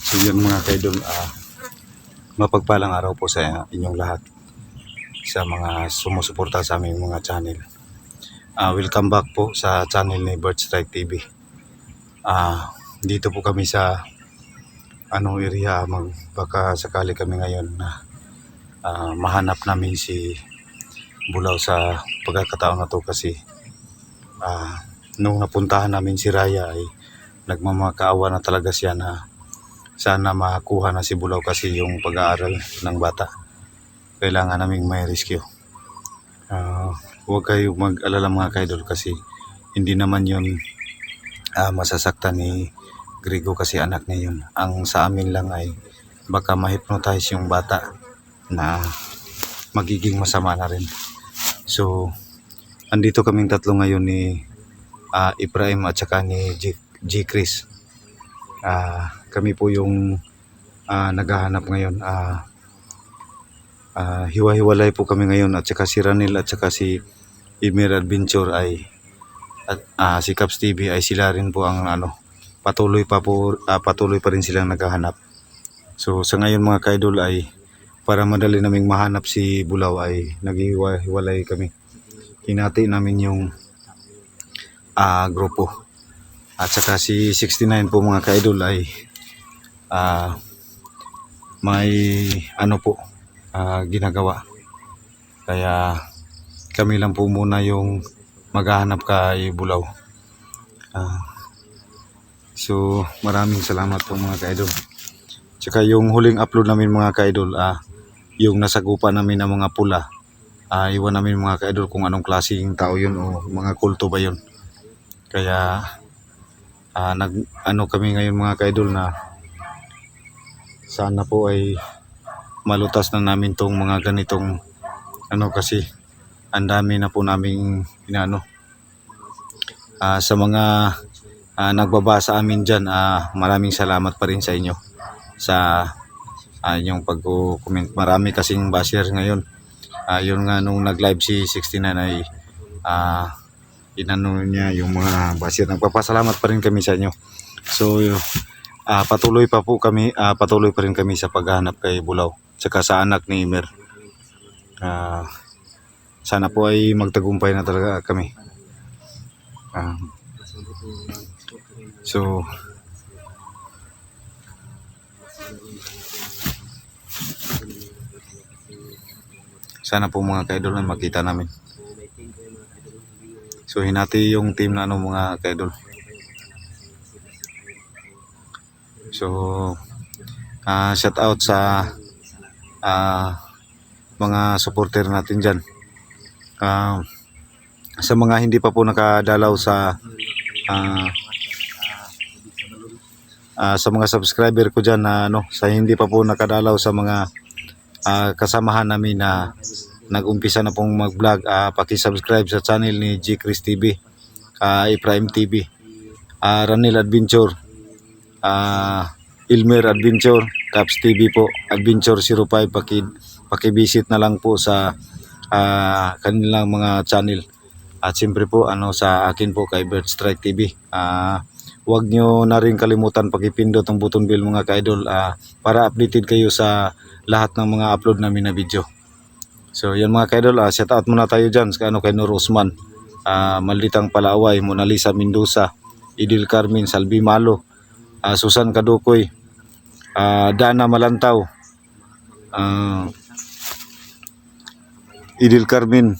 So yun mga kaidol, mapagpalang araw po sa inyong lahat, sa mga sumusuporta sa aming mga channel. Welcome back po sa channel ni Bird Strike TV. Dito po kami sa area, baka sakali kami ngayon na mahanap namin si Bulaw sa pagkakataon na to, kasi nung napuntahan namin si Raya ay nagmamakaawa na talaga siya na sana makuha na si Bulaw, kasi yung pag-aaral ng bata kailangan naming may rescue. Huwag kayo mag-alala mga kaidol, kasi hindi naman yun masasaktan ni Grego, kasi anak niya yun. Ang sa amin lang ay baka ma-hypnotize yung bata na magiging masama na rin. So andito kaming tatlo ngayon ni Ibrahim at saka ni G. Chris. Kami po yung naghahanap ngayon. Hiwa-hiwalay po kami ngayon, at saka si Ranil at saka si Emir Adventure ay at si Caps TV ay sila rin po ang patuloy pa rin silang naghahanap. So sa ngayon mga kaidol ay para madali naming mahanap si Bulaw ay naghihiwa-hiwalay kami. Hinati namin yung grupo. At saka si 69 po mga kaidol ay may ginagawa. Kaya kami lang po muna yung maghahanap kay Bulaw. So maraming salamat po mga kaidol. Tsaka yung huling upload namin mga kaidol, yung nasagupa namin ng mga pula, iwan namin mga kaidol kung anong klaseng tao yun o mga kulto ba yun. Kaya kami ngayon mga kaidol na sana po ay malutas na namin tong mga ganitong kasi ang dami na po naming sa mga nagbabasa amin dyan. Maraming salamat pa rin sa inyo sa inyong pag-comment. Marami kasing basher ngayon. Yun nga, nung nag-live si 69 ay inano niya yung mga basher. Nagpapasalamat pa rin kami sa inyo. So patuloy pa rin kami sa paghahanap kay Bulaw tsaka sa anak ni Emer. Sana po ay magtagumpay na talaga kami. So sana po mga kaidol na makita namin. So hinati yung team na mga kaidol. So shout out sa mga supporter natin dyan. Sa mga hindi pa po nakadalaw sa mga subscriber ko dyan na sa hindi pa po nakadalaw sa mga kasamahan namin na nag-umpisa na pong mag-vlog, paki-subscribe sa channel ni G. Chris TV, Ibrahim TV, Ranil Adventure, Elmer Adventure, Caps TV po, Adventure 05. Paki-visit na lang po sa kanilang mga channel. At siyempre po sa akin po kay Bird Strike TV. Huwag nyo na rin kalimutan pag-ipindot ang button bell mga kaidol, para updated kayo sa lahat ng mga upload namin na video. So yan mga kaidol, shout out muna tayo dyan kay Nur Osman, Malditang Palaway, Mona Lisa Mendoza, Idil Carmen Salvi Malo, Susan Kadukoy, Dana Malantaw, Idil Carmen,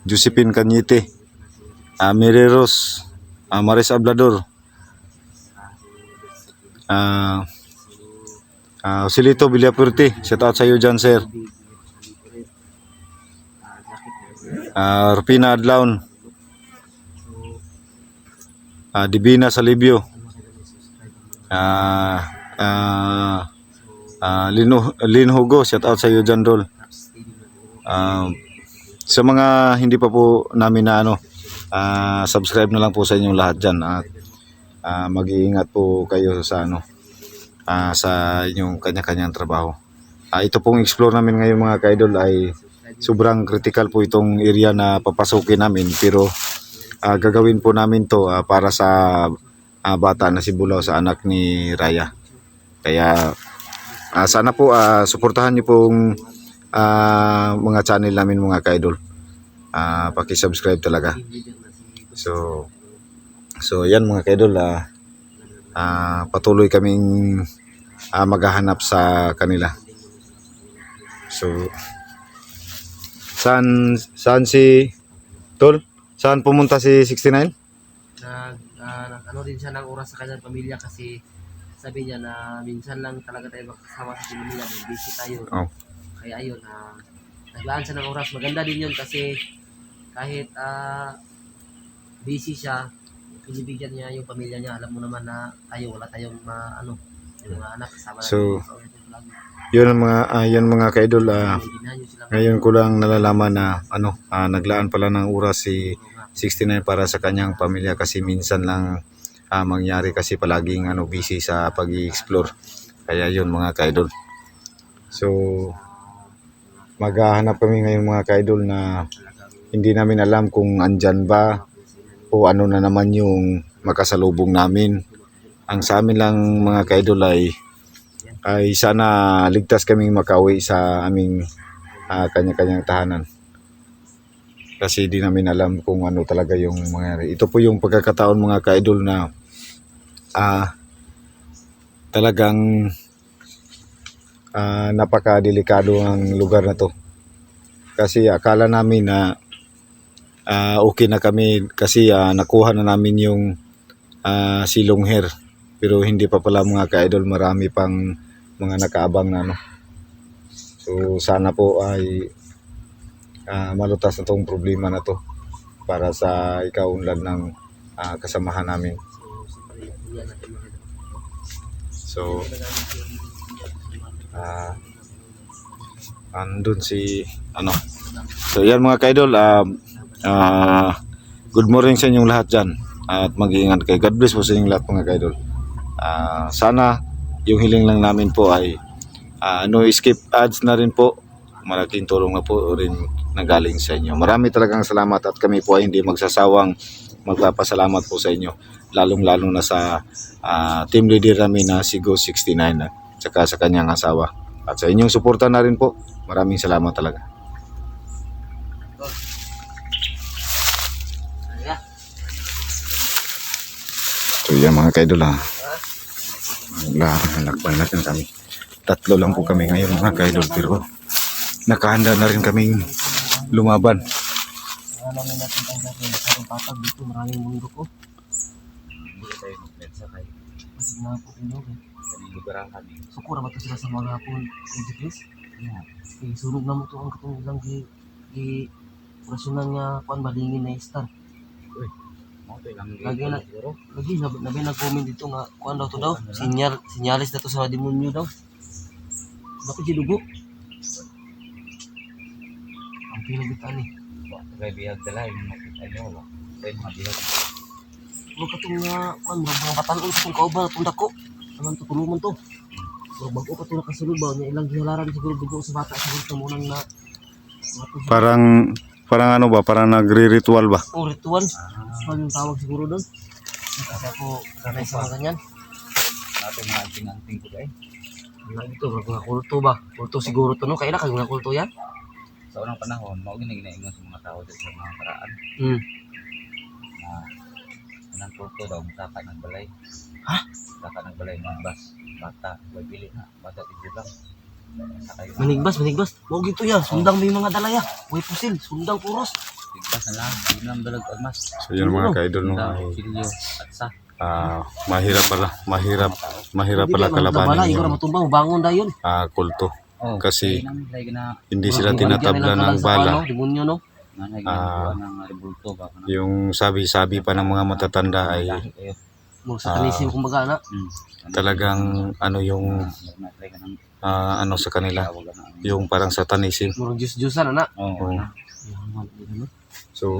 Josephine Cañete, Mary Rose, Maris Ablador, Silito Villapuerte, shout out sa iyo dyan sir. Rupina Adlaon, Divina Salibio, Lin Hugo, shout out sa iyo dyan Dol. Sa mga hindi pa po namin na subscribe na lang po sa inyong lahat dyan, at mag-iingat po kayo sa sa inyong kanya-kanyang trabaho. Ito pong explore namin ngayon mga kaidol ay sobrang critical po itong area na papasukin namin, pero gagawin po namin to para sa bata na si Bulaw, sa anak ni Raya. Kaya sana po suportahan niyo pong mga channel namin mga ka-idol. Paki-subscribe talaga. So yan mga ka-idol, patuloy kaming maghahanap sa kanila. So saan si Tol? Saan pumunta si 69? Ano din siya ng oras sa kanyang pamilya kasi sabi niya na minsan lang talaga tayo makasama sa pamilya dahil busy tayo. Oh. Kaya ayun, naglaan siya ng oras. Maganda din yun kasi kahit busy siya, pinibigyan niya yung pamilya niya. Alam mo naman na tayo, wala tayong yung mga anak kasama So, natin. Yun ang mga ka-idol. Ngayon ko lang nalalaman na naglaan pala ng oras si 69 para sa kanyang pamilya kasi minsan lang mangyari kasi palaging busy sa pag-i-explore. Kaya yun mga ka-idol. So maghahanap kami ngayon mga ka-idol na hindi namin alam kung andyan ba o ano na naman yung makasalubong namin. Ang sa amin lang mga ka-idol ay sana ligtas kaming makauwi sa aming kanya-kanyang tahanan. Kasi di namin alam kung ano talaga yung mangyari. Ito po yung pagkakataon mga ka-idol na talagang napakadelikado ang lugar na to. Kasi akala namin na okay na kami kasi nakuha na namin yung silong hair. Pero hindi pa pala mga ka-idol, marami pang mga nakaabang na So sana po ay malutas na tong problema na to para sa ikaunlad ng kasamahan namin. So andun si So yan mga ka-idol, good morning sa inyong lahat dyan at mag-iingat kayo. God bless po sa inyong lahat mga ka-idol. Sana yung hiling lang namin po ay no skip ads na rin po. Malaking tulong na po rin nagaling sa inyo. Marami talagang salamat at kami po ay hindi magsasawang magpapasalamat po sa inyo. Lalong-lalo na sa team leader namin na si Go 69 at saka sa kanyang asawa. At sa inyong suporta na rin po. Maraming salamat talaga. So yan mga ka-idol nagpal natin kami. 3 lang po kami ngayon mga ka-idol pero nakahanda na rin kaming lumaban. Alamin natin tanggapin sa patag dito, maraming mundo ko. Hindi tayo magpensa kayo. Kasi nga po inyong lugarang kami. Sukura ba ito sila sa mga hapon? Please? Sunog na mo ito ang katong ilang orasyonan nga kuan balingin na star. Lagi nag-comment dito nga kuan daw to daw. Sinyalis na to sa demonyo daw. Bakit si dugo? Ang pinagitan ni. Kaya bihag dala yung makita nyo. Kaya mga bihag. Huwag ka itong kuan mga patanong sa itong kauban itong dako. Naman ito tuluman to. So bago ka ito nakasulubang niya ilang gihalaran siguro dugo sa bata siguro ito munang na. Parang ano ba? Parang nagre-ritual ba? Oh, ritual. Ano yung tawag siguro doon? Kasi ako kanay sa mga ganyan. Natin mga anting-anting ko dahil. Ano ito? Mga kulto ba? Kulto siguro ito no? Kailan kayo mga kulto yan? Sa unang panahon, maugin na ginaingon sa mga tao dito sa mga paraan. Anong kulto daw, masaka ng balay. Ha? Masaka ng balay, magbas, bata, bibili na, bata tigulang. Manigbas. Huwag ito ya, sundang may mga dalaya. Huwag pusil, sundang puros. Tigbas na lang, hindi lang dalag agmas. So yun mga ka-idol mahirap pala kalabanin yung bangon dayon. Kulto. Kasi hindi sila tinatabla ng bala. Yung sabi-sabi pa ng mga matatanda ay talagang yung sa kanila yung parang satanism. Diyos-Diyosan anak. So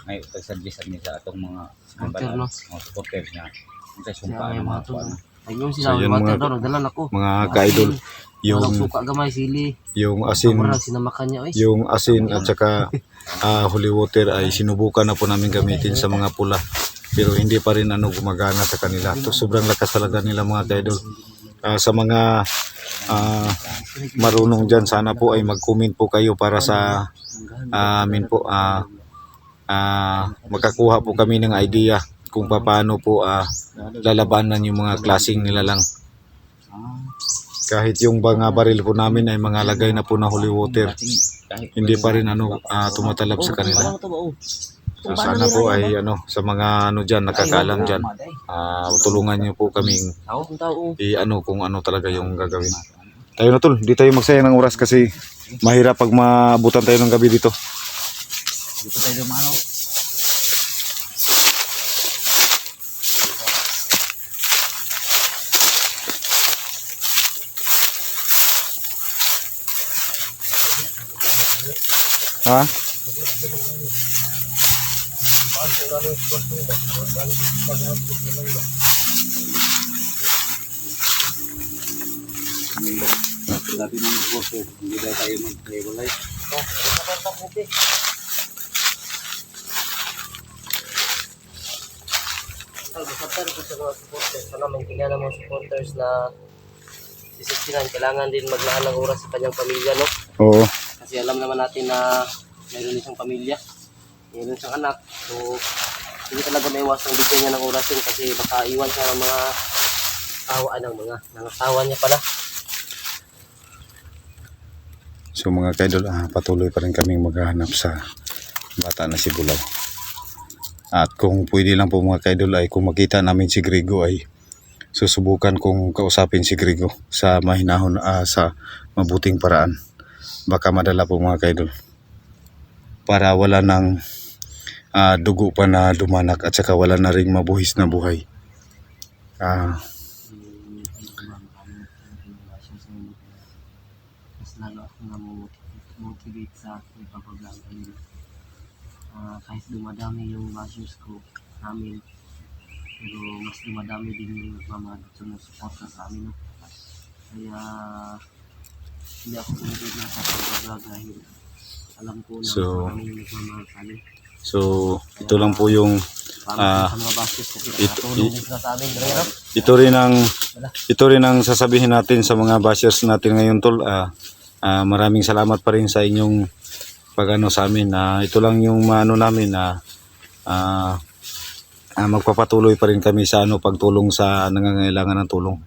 ngayon pag-suggest niya sa atong mga supporters niya sa sumpa ng mga kuwan. Ayun sila mga ka-idol yung asin at saka holy water ay sinubukan na po namin gamitin sa mga pula pero hindi pa rin gumagana sa kanila. To sobrang lakas talaga nila mga kaidol. Sa mga marunong dyan, sana po ay mag-comment po kayo para sa amin po. Makakuha po kami ng idea kung paano po lalabanan yung mga klaseng nilalang. Kahit yung mga baril po namin ay mga lagay na po na holy water, hindi pa rin tumatalab sa kanila. So sana po ay sa mga dyan, nakakalam dyan, tulungan niyo po kaming kung ano talaga yung gagawin. Tayo na tol, di tayo magsayang ng oras kasi mahirap pag maabutan tayo ng gabi dito. Dito tayo dumano. Ha? Sabi ng boss, hindi ba tayo mag-legalize? Sana maintindihan ng mga supporters na si 69 kailangan din maglaan ng oras sa kanyang pamilya, no? Oo. Kasi alam naman natin na mayroon siyang pamilya, mayroon siyang anak. So, hindi talaga may iwasang bigyan niya ng oras yun kasi baka iwan siya ng mga tawaan ng mga nangatawan niya pala. So mga kaidol, patuloy pa rin kaming maghahanap sa bata na si Bulaw. At kung pwede lang po mga kaidol ay kung makita namin si Grigo ay susubukan kong kausapin si Grigo sa mahinahon, sa mabuting paraan. Baka madala po mga kaidol para wala ng dugo pa na dumanak at saka wala na ring mabuhis na buhay. Mas lalo ako na motivate sa aking pag-vlog kanina. Kahit dumadami yung bashers ko namin, pero mas dumadami din yung nagmamahal at sumusuporta sa amin. No? Kaya hindi ako tumigil na sa pag-vlog dahil alam ko na marami yung nagmamahal sa amin. So ito lang po yung sa mga bashers kasi nakatulong din sila sa amin. ito rin ang sasabihin natin sa mga bashers natin ngayon tol. Maraming salamat pa rin sa inyong pag sa amin. Ito lang yung namin na magpapatuloy pa rin kami sa pagtulong sa nangangailangan ng tulong.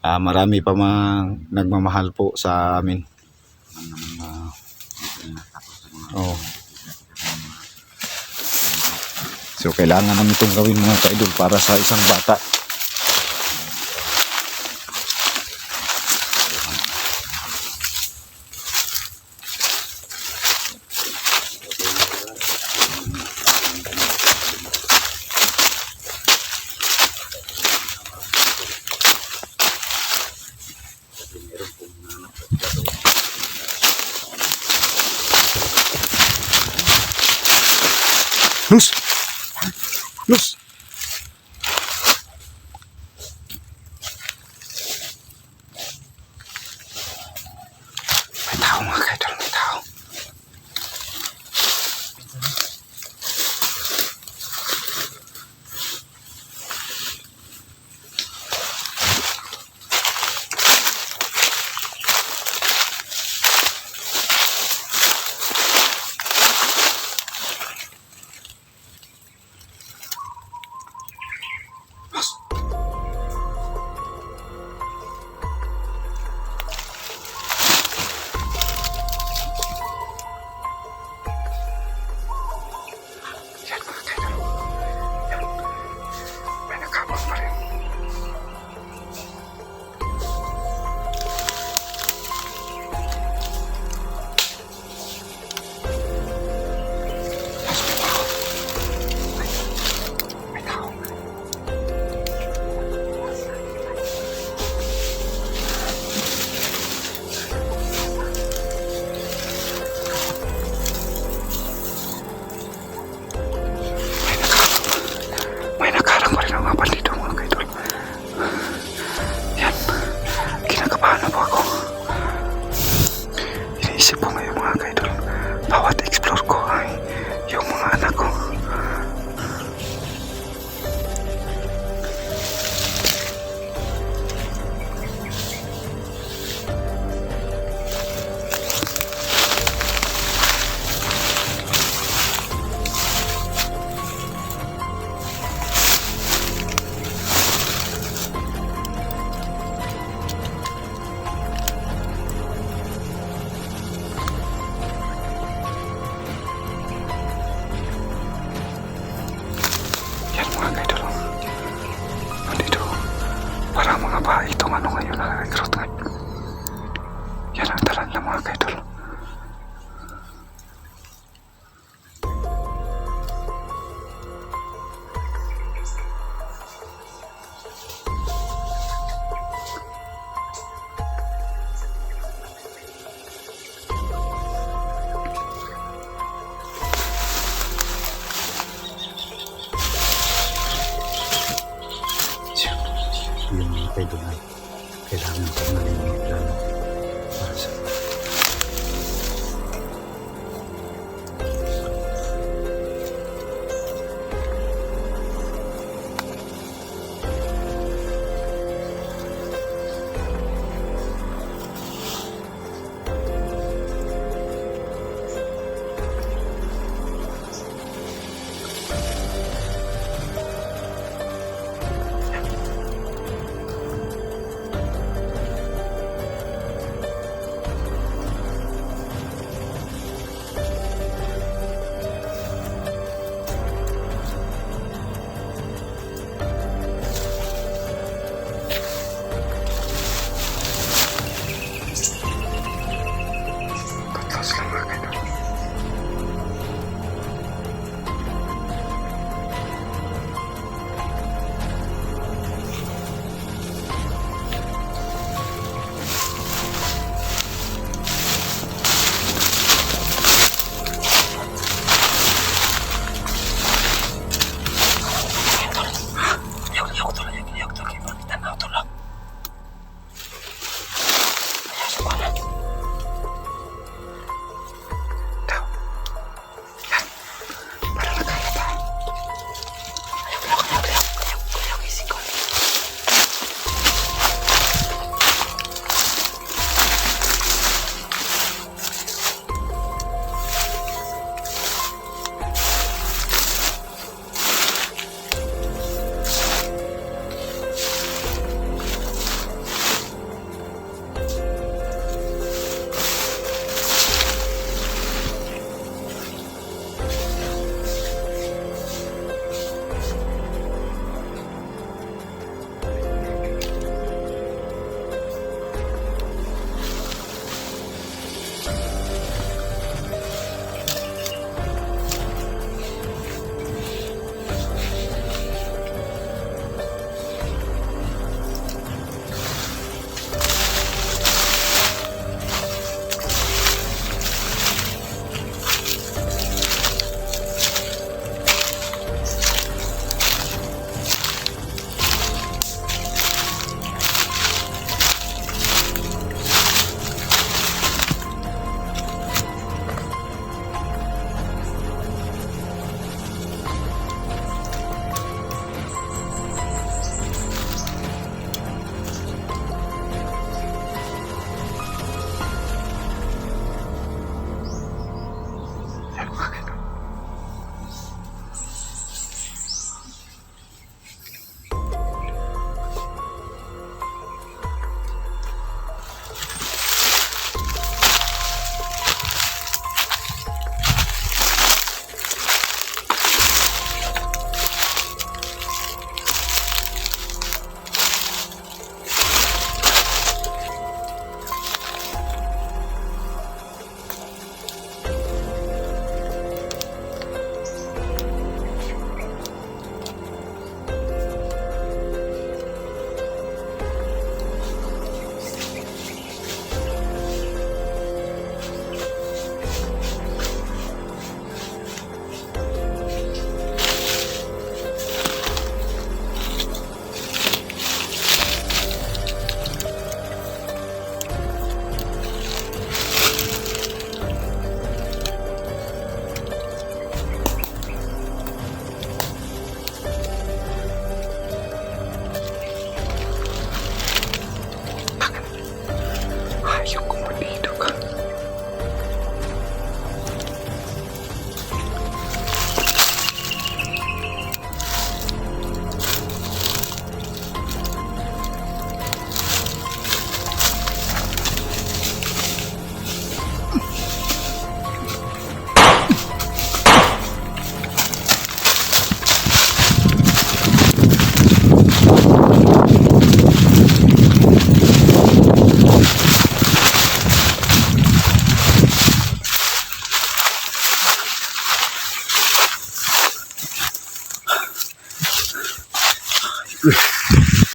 Marami pa nagmamahal po sa amin. So kailangan namin itong gawin mga kaidol para sa isang bata. Luz! Luz! May tao mga kaidol, may tao. mga kaidol. Nandito. Parang mga bahay itong ano ngayon na-recruit ngayon. Yan ang dalan ng mga kaidol. Yung mga kaidol ay kailangan sa malimit lalo para sa